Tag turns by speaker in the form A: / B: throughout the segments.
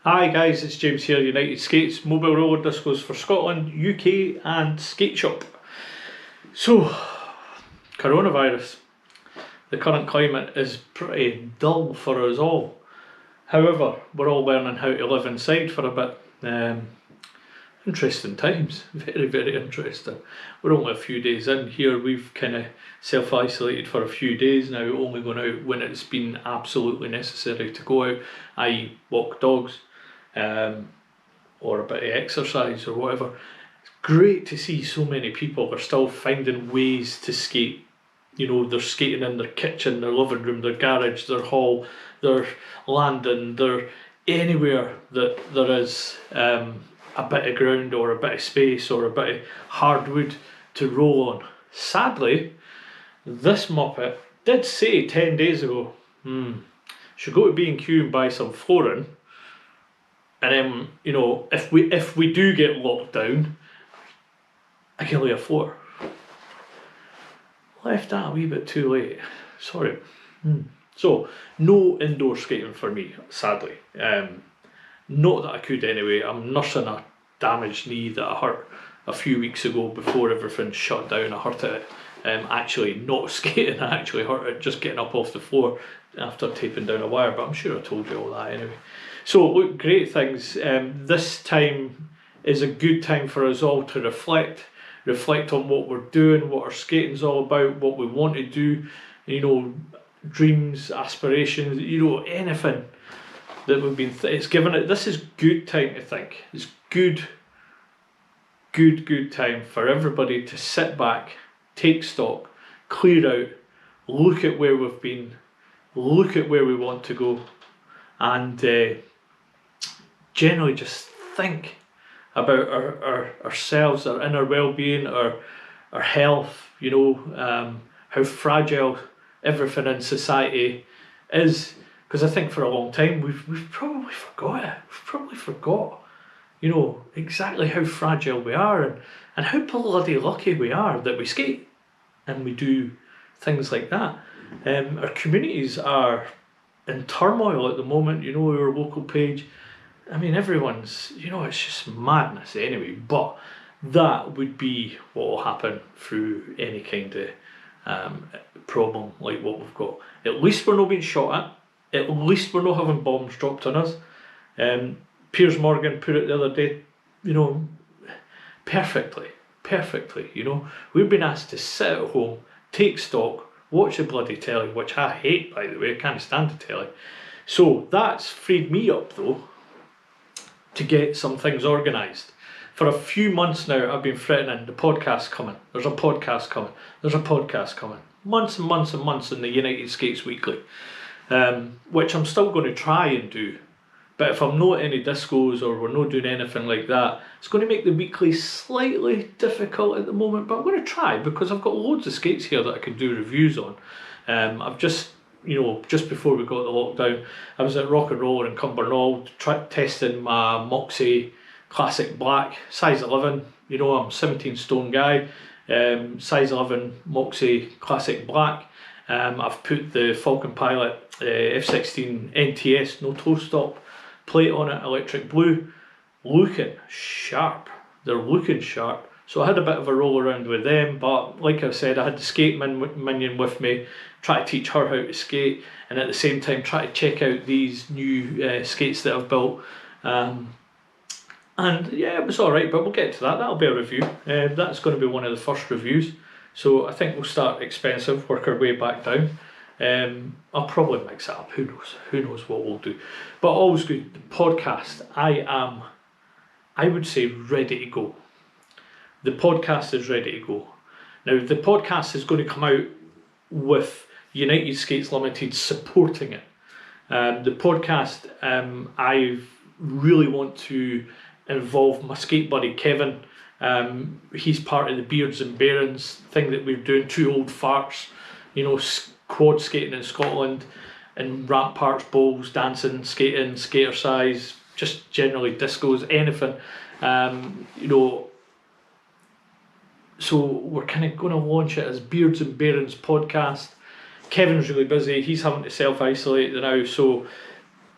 A: Hi guys, it's James here, United Skates, mobile roller discos for Scotland, UK and skate shop. So, coronavirus. The current climate is pretty dull for us all. However, we're all learning how to live inside for a bit. Interesting times, very interesting. We're only a few days in here, we've kind of self-isolated for a few days now, only going out when it's been absolutely necessary to go out, i.e. walk dogs. Or a bit of exercise or whatever. It's great to see so many people are still finding ways to skate. You know, they're skating in their kitchen, their living room, their garage, their hall, their landing, their anywhere that there is a bit of ground or a bit of space or a bit of hardwood to roll on. Sadly, this Muppet did say 10 days ago, should go to B&Q and buy some flooring. And then, you know, if we do get locked down, I can lay a floor. Left that a wee bit too late. Sorry. So, no indoor skating for me, sadly. Not that I could anyway. I'm nursing a damaged knee that I hurt a few weeks ago before everything shut down. I hurt it actually not skating, I actually hurt it just getting up off the floor after taping down a wire, but I'm sure I told you all that anyway. So look, great things. This time is a good time for us all to reflect on what we're doing, what our skating's all about, what we want to do, you know, dreams, aspirations, you know, anything that we've been, it's given it, this is good time to think. It's good time for everybody to sit back, take stock, clear out, look at where we've been, look at where we want to go, and generally just think about ourselves, our inner well-being, our health, you know, how fragile everything in society is. Because I think for a long time we've probably forgot it. We've probably forgot, you know, exactly how fragile we are and how bloody lucky we are that we skate and we do things like that. Our communities are in turmoil at the moment, you know, our local page. I mean, everyone's, you know, it's just madness anyway, but that would be what will happen through any kind of problem like what we've got. At least we're not being shot at least we're not having bombs dropped on us. Piers Morgan put it the other day, you know, perfectly, you know. We've been asked to sit at home, take stock, watch the bloody telly, which I hate, by the way, I can't stand the telly. So that's freed me up though, to get some things organised. For a few months now I've been threatening the podcast coming, there's a podcast coming, months and months and months in the United Skates Weekly, which I'm still going to try and do, but if I'm not any discos or we're not doing anything like that, it's going to make the weekly slightly difficult at the moment, but I'm going to try because I've got loads of skates here that I can do reviews on. I've just, you know, just before we got the lockdown, I was at Rock and Roller in Cumbernauld testing my Moxie Classic Black, size 11, you know, I'm a 17 stone guy, size 11 Moxie Classic Black. I've put the Falcon Pilot F16 NTS no toe stop plate on it, electric blue, looking sharp, they're looking sharp. So I had a bit of a roll around with them, but like I said, I had the skate minion with me, try to teach her how to skate, and at the same time try to check out these new skates that I've built. And yeah, it was alright, but we'll get to that, that'll be a review. That's going to be one of the first reviews, so I think we'll start expensive, work our way back down. I'll probably mix it up, who knows what we'll do. But always good, the podcast, I would say ready to go. The podcast is ready to go. Now the podcast is going to come out with United Skates Limited supporting it. The podcast, I really want to involve my skate buddy Kevin. He's part of the Beards and Barons thing that we're doing, two old farts, you know, quad skating in Scotland, and ramp parks, bowls, dancing, skating, skater size, just generally discos, anything, you know. So we're kind of going to launch it as Beards and Barons podcast. Kevin's really busy, he's having to self-isolate now, so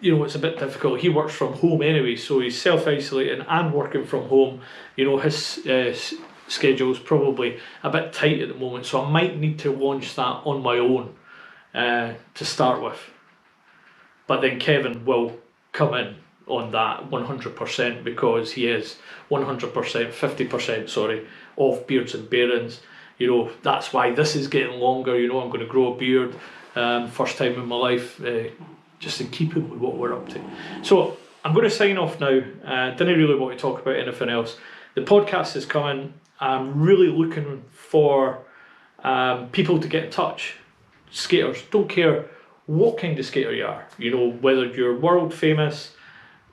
A: you know, it's a bit difficult. He works from home anyway, so he's self-isolating and working from home. You know, his schedule's probably a bit tight at the moment, so I might need to launch that on my own to start with. But then Kevin will come in on that 100% because he is 100%, 50%, sorry, of Beards and Barons. You know, that's why this is getting longer. You know, I'm going to grow a beard, first time in my life, just in keeping with what we're up to. So I'm going to sign off now. Didn't really want to talk about anything else. The podcast is coming. I'm really looking for people to get in touch. Skaters, don't care what kind of skater you are. You know, whether you're world famous,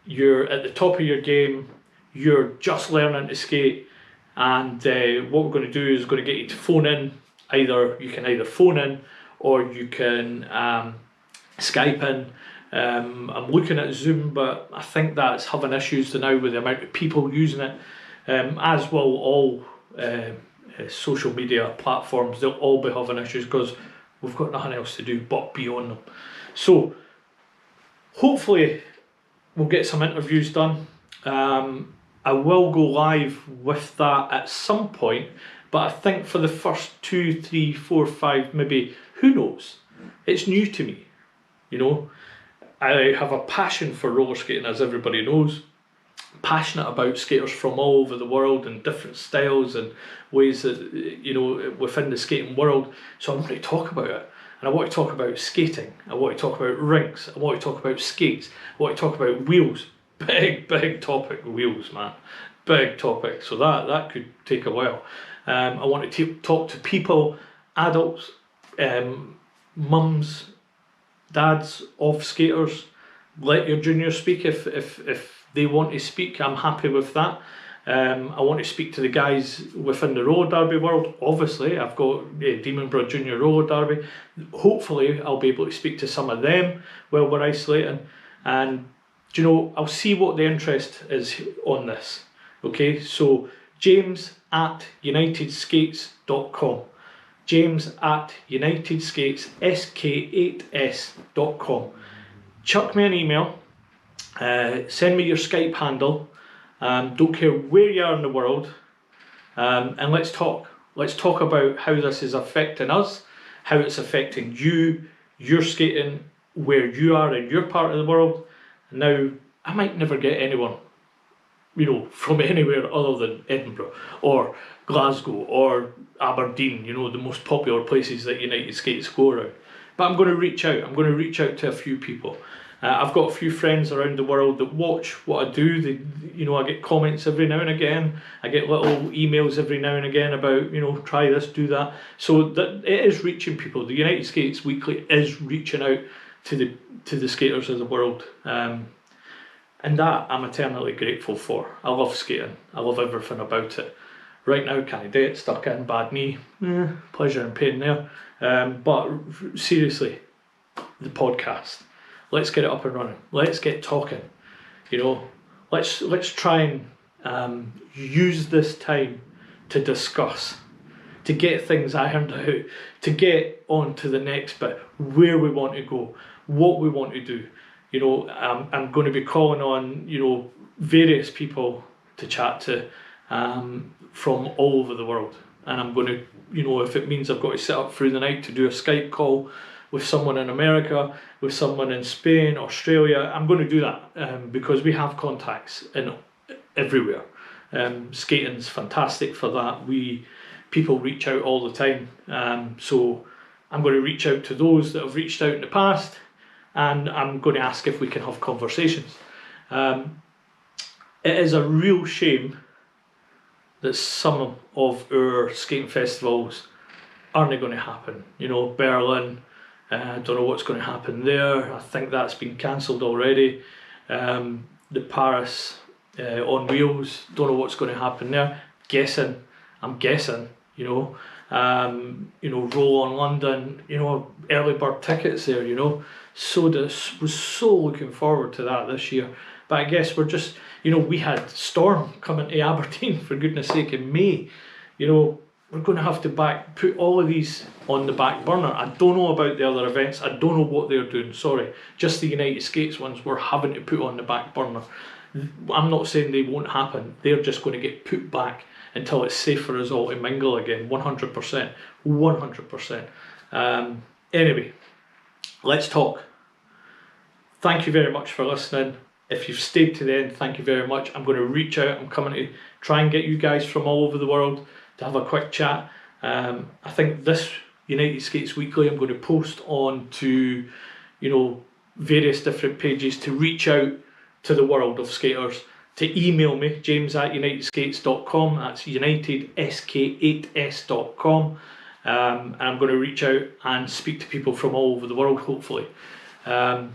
A: you're at the top of your game, you're just learning to skate, and what we're going to do is going to get you to phone in. You can either phone in or you can Skype in. I'm looking at Zoom, but I think that's having issues now with the amount of people using it, as will all social media platforms. They'll all be having issues because we've got nothing else to do but be on them. So hopefully we'll get some interviews done. I will go live with that at some point, but I think for the first 2, 3, 4, 5, maybe, who knows? It's new to me, you know. I have a passion for roller skating, as everybody knows. Passionate about skaters from all over the world and different styles and ways that, you know, within the skating world. So I want to talk about it. And I want to talk about skating. I want to talk about rinks. I want to talk about skates. I want to talk about wheels. Big topic, wheels, man. Big topic. So that could take a while. I want to talk to people, adults, mums, dads of skaters. Let your juniors speak if they want to speak. I'm happy with that. I want to speak to the guys within the roller derby world. Obviously, I've got Demonborough Junior Roller Derby. Hopefully, I'll be able to speak to some of them while we're isolating. And, you know, I'll see what the interest is on this. Okay, so James at unitedskates.com. James at unitedskates, SK8S.com. Chuck me an email. Send me your Skype handle. Don't care where you are in the world, and let's talk. Let's talk about how this is affecting us, how it's affecting you, your skating, where you are in your part of the world. Now, I might never get anyone, you know, from anywhere other than Edinburgh or Glasgow or Aberdeen, you know, the most popular places that United Skates go around. But I'm going to reach out. I'm going to reach out to a few people. I've got a few friends around the world that watch what I do. They, you know, I get comments every now and again. I get little emails every now and again about, you know, try this, do that. So that it is reaching people. The United Skates Weekly is reaching out to the skaters of the world, and that I'm eternally grateful for. I love skating. I love everything about it. Right now, can't do it. Stuck in, bad knee. Pleasure and pain there. But seriously, the podcast. Let's get it up and running. Let's get talking. You know, let's try and use this time to discuss, to get things ironed out, to get on to the next bit, where we want to go, what we want to do. You know, I'm going to be calling on, you know, various people to chat to from all over the world, and I'm going to, you know, if it means I've got to sit up through the night to do a Skype call with someone in America, with someone in Spain, Australia, I'm going to do that because we have contacts in everywhere. Skating's fantastic for that. People reach out all the time, so I'm going to reach out to those that have reached out in the past, and I'm going to ask if we can have conversations. It is a real shame that some of our skating festivals aren't going to happen. You know, Berlin, I don't know what's going to happen there. I think that's been cancelled already. The Paris on wheels, don't know what's going to happen there. I'm guessing, you know. Roll on London, you know, early bird tickets there, you know. Was so looking forward to that this year. But I guess we're just, you know, we had Storm coming to Aberdeen, for goodness sake, in May. You know, we're going to have to put all of these on the back burner. I don't know about the other events. I don't know what they're doing. Sorry, just the United Skates ones we're having to put on the back burner. I'm not saying they won't happen. They're just going to get put back until it's safe for us all to mingle again. 100%, 100%. Anyway, let's talk. Thank you very much for listening. If you've stayed to the end, thank you very much. I'm going to reach out. I'm coming to try and get you guys from all over the world to have a quick chat. I think this United Skates Weekly I'm going to post on to, you know, various different pages to reach out to the world of skaters, to email me, james@unitedskates.com. That's unitedsk8s.com. And I'm going to reach out and speak to people from all over the world, hopefully. So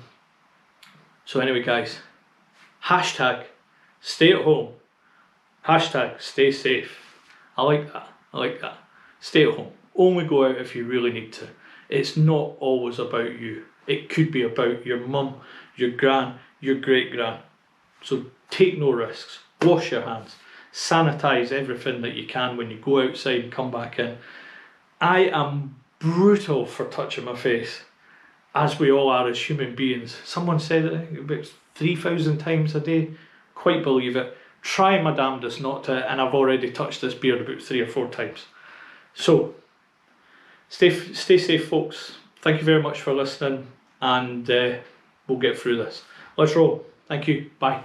A: anyway, guys, hashtag stay at home, hashtag stay safe. I like that. I like that. Stay at home. Only go out if you really need to. It's not always about you. It could be about your mum, your gran, your great gran. So take no risks. Wash your hands. Sanitize everything that you can when you go outside and come back in. I am brutal for touching my face, as we all are as human beings. Someone said it about 3,000 times a day. Quite believe it. Try my damnedest not to, and I've already touched this beard about 3 or 4 times. So, stay safe, folks. Thank you very much for listening, and we'll get through this. Let's roll. Thank you. Bye.